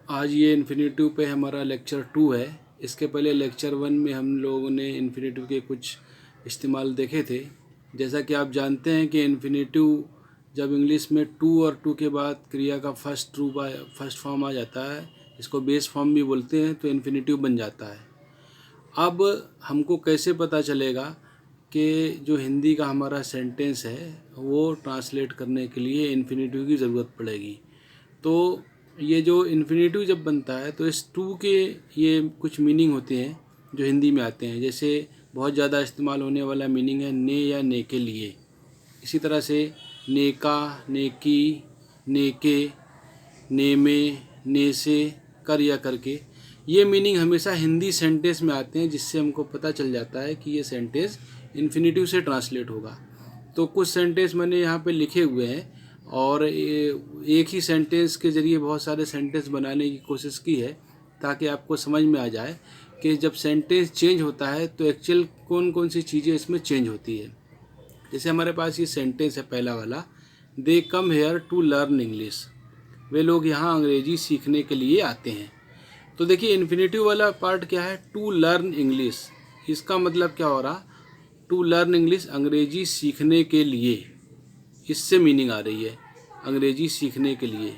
आज ये इन्फिनेटिव पे हमारा लेक्चर 2 है। इसके पहले लेक्चर 1 में हम लोगों ने इन्फिनेटिव के कुछ इस्तेमाल देखे थे। जैसा कि आप जानते हैं कि इन्फिनेटिव जब इंग्लिश में टू और टू के बाद क्रिया का फर्स्ट फॉर्म आ जाता है, इसको बेस फॉर्म भी बोलते हैं, तो इन्फिनेटिव बन जाता है। अब हमको कैसे पता चलेगा कि जो हिंदी का हमारा सेंटेंस है वो ट्रांसलेट करने के लिए इन्फिनेटिव की ज़रूरत पड़ेगी। तो ये जो इन्फिनेटिव जब बनता है तो इस टू के ये कुछ मीनिंग होते हैं जो हिंदी में आते हैं। जैसे बहुत ज़्यादा इस्तेमाल होने वाला मीनिंग है ने या ने के लिए। इसी तरह से नेका, नेकी, नेके, नेमे, ने से, कर या करके, ये मीनिंग हमेशा हिंदी सेंटेंस में आते हैं, जिससे हमको पता चल जाता है कि ये सेंटेंस इन्फिनेटिव से ट्रांसलेट होगा। तो कुछ सेंटेंस मैंने यहाँ पे लिखे हुए हैं और एक ही सेंटेंस के ज़रिए बहुत सारे सेंटेंस बनाने की कोशिश की है, ताकि आपको समझ में आ जाए कि जब सेंटेंस चेंज होता है तो एक्चुअल कौन कौन सी चीज़ें इसमें चेंज होती है। जैसे हमारे पास ये सेंटेंस है पहला वाला, they come here to learn English. वे लोग यहाँ अंग्रेजी सीखने के लिए आते हैं। तो देखिए इन्फिनेटिव वाला पार्ट क्या है, टू लर्न इंग्लिश। इसका मतलब क्या हो रहा, टू लर्न इंग्लिश, अंग्रेजी सीखने के लिए, इससे मीनिंग आ रही है अंग्रेजी सीखने के लिए।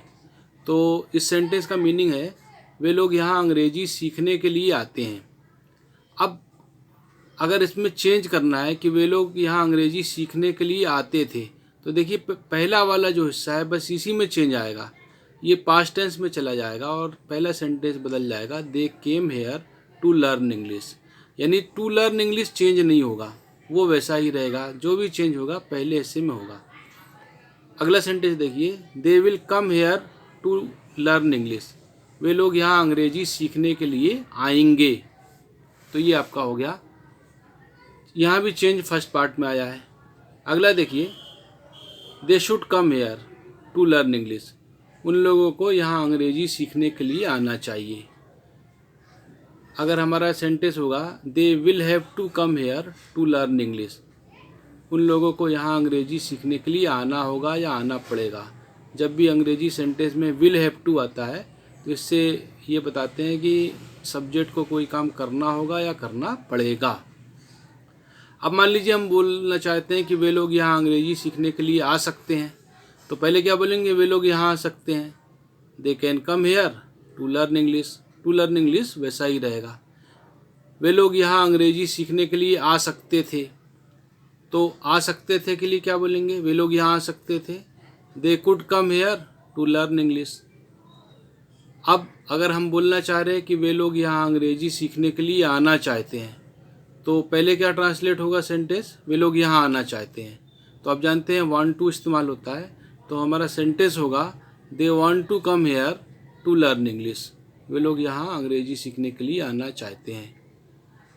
तो इस सेंटेंस का मीनिंग है वे लोग यहाँ अंग्रेजी सीखने के लिए आते हैं। अब अगर इसमें चेंज करना है कि वे लोग यहाँ अंग्रेजी सीखने के लिए आते थे, तो देखिए पहला वाला जो हिस्सा है बस इसी में चेंज आएगा, ये पास्ट टेंस में चला जाएगा और पहला सेंटेंस बदल जाएगा, they came here to learn English. यानी टू लर्न इंग्लिश चेंज नहीं होगा, वो वैसा ही रहेगा, जो भी चेंज होगा पहले हिस्से में होगा। अगला सेंटेंस देखिए, they will come here to learn English. वे लोग यहाँ अंग्रेजी सीखने के लिए आएंगे। तो ये आपका हो गया, यहाँ भी चेंज फर्स्ट पार्ट में आया है। अगला देखिए, they should come here to learn English. उन लोगों को यहाँ अंग्रेजी सीखने के लिए आना चाहिए। अगर हमारा सेंटेंस होगा, they will have to come here to learn English. उन लोगों को यहाँ अंग्रेजी सीखने के लिए आना होगा या आना पड़ेगा। जब भी अंग्रेजी सेंटेंस में विल हैव टू आता है तो इससे ये बताते हैं कि सब्जेक्ट को कोई काम करना होगा या करना पड़ेगा। अब मान लीजिए हम बोलना चाहते हैं कि वे लोग यहाँ अंग्रेजी सीखने के लिए आ सकते हैं, तो पहले क्या बोलेंगे, वे लोग यहाँ आ सकते हैं, they can come here to learn English. To learn English वैसा ही रहेगा। वे लोग यहाँ अंग्रेजी सीखने के लिए आ सकते थे, तो आ सकते थे के लिए क्या बोलेंगे, वे लोग यहाँ आ सकते थे, they could come here to learn English. अब अगर हम बोलना चाह रहे हैं कि वे लोग यहाँ अंग्रेजी सीखने के लिए आना चाहते हैं, तो पहले क्या ट्रांसलेट होगा सेंटेंस, वे लोग यहाँ आना चाहते हैं। तो आप जानते हैं वांट टू इस्तेमाल होता है, तो हमारा सेंटेंस होगा, they want to come here to learn English. वे लोग यहाँ अंग्रेजी सीखने के लिए आना चाहते हैं।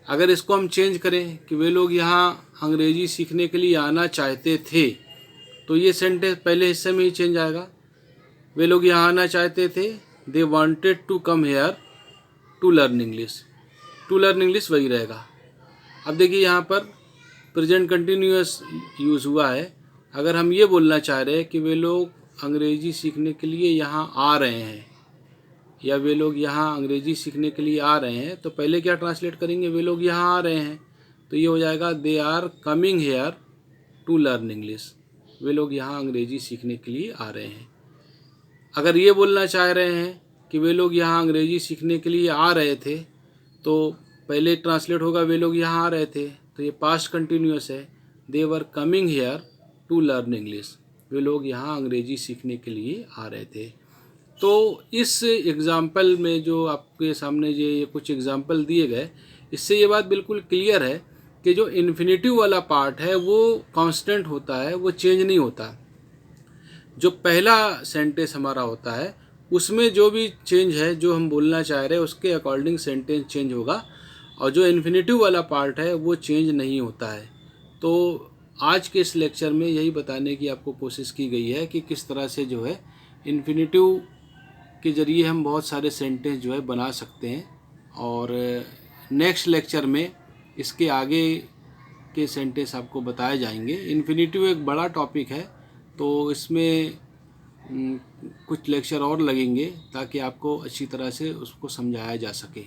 अगर इसको हम चेंज करें कि वे लोग यहाँ अंग्रेजी सीखने के लिए आना चाहते थे, तो ये सेंटेंस पहले हिस्से में ही चेंज आएगा। वे लोग यहाँ आना चाहते थे, they wanted to come here to learn English. To learn English वही रहेगा। अब देखिए यहाँ पर प्रेजेंट कंटिन्यूअस यूज़ हुआ है। अगर हम ये बोलना चाह रहे हैं कि वे लोग अंग्रेजी सीखने के लिए यहाँ आ रहे हैं, या वे लोग यहाँ अंग्रेजी सीखने के लिए आ रहे हैं, तो पहले क्या ट्रांसलेट करेंगे, वे लोग यहाँ आ रहे हैं, तो ये हो जाएगा, they are coming here to learn English. वे लोग यहाँ अंग्रेजी सीखने के लिए आ रहे हैं। अगर ये बोलना चाह रहे हैं कि वे लोग यहाँ अंग्रेजी सीखने के लिए आ रहे थे, तो पहले ट्रांसलेट होगा, वे लोग यहाँ आ रहे थे, तो ये पास्ट कंटिन्यूअस है, they were coming here to learn English. वे लोग यहाँ अंग्रेजी सीखने के लिए आ रहे थे। तो इस एग्ज़ाम्पल में जो आपके सामने ये कुछ एग्ज़ाम्पल दिए गए, इससे ये बात बिल्कुल क्लियर है कि जो इन्फिनेटिव वाला पार्ट है वो कांस्टेंट होता है, वो चेंज नहीं होता। जो पहला सेंटेंस हमारा होता है उसमें जो भी चेंज है, जो हम बोलना चाह रहे हैं उसके अकॉर्डिंग सेंटेंस चेंज होगा, और जो इन्फिनेटिव वाला पार्ट है वो चेंज नहीं होता है। तो आज के इस लेक्चर में यही बताने की आपको कोशिश की गई है कि किस तरह से जो है इन्फिनेटिव के ज़रिए हम बहुत सारे सेंटेंस जो है बना सकते हैं, और नेक्स्ट लेक्चर में इसके आगे के सेंटेंस आपको बताए जाएंगे। इन्फिनेटिव एक बड़ा टॉपिक है, तो इसमें कुछ लेक्चर और लगेंगे ताकि आपको अच्छी तरह से उसको समझाया जा सके।